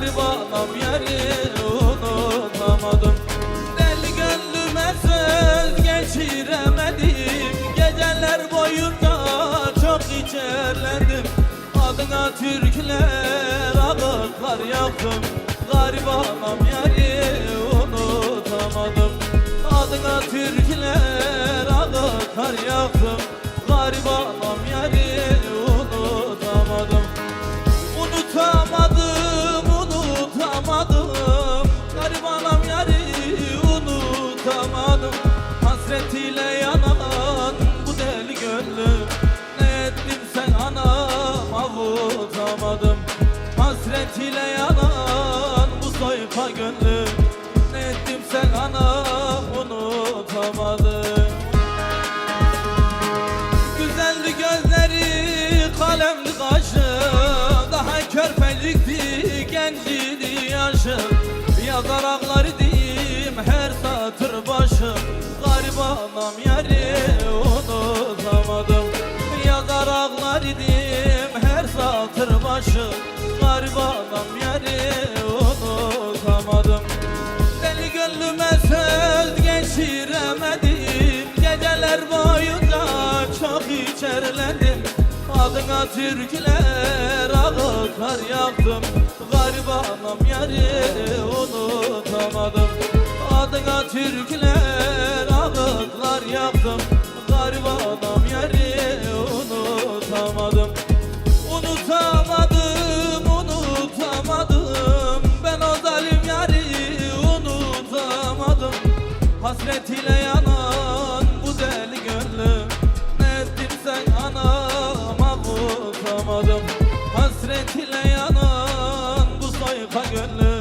garip anam yeri unutamadım. Deli gönlüme söz geçiremedim, geceler boyunca çok içerledim. Adına türküler ağıtlar yaktım, garip anam yeri unutamadım. Adına türküler ağıtlar yaktım, garip anam yeri unutamadım. Unutamadım, unutamadım, garip anam yeri unutamadım. Hasretiyle yanan bu deli gönlüm, ne ettim sen anam avutamadım. Hasretiyle yanan bu soyka gönlüm, ne ettim sen anam unutamadım. Güzeldi gözleri, kalemli kaşı, daha körpecikti, genciydi yaşım. Yazar ağlar idim her satır başı, garip anam yeri unutamadım. Yazar ağlar idim her satır başı, garip anam yeri unutamadım. Deli gönlüme söz geçiremedim, geceler boyunca çok içerledim. Adına türküler ağıtlar yaktım, garip anam yeri unutamadım. Adına türküler ağıtlar yaktım, garip anam yeri unutamadım. Unutamadım, unutamadım, ben o zalim yari unutamadım. Hasretiyle yanan bu deli gönlüm, ne ettim sen anam avutamadım. Hasretiyle yanan bu soyka gönlüm,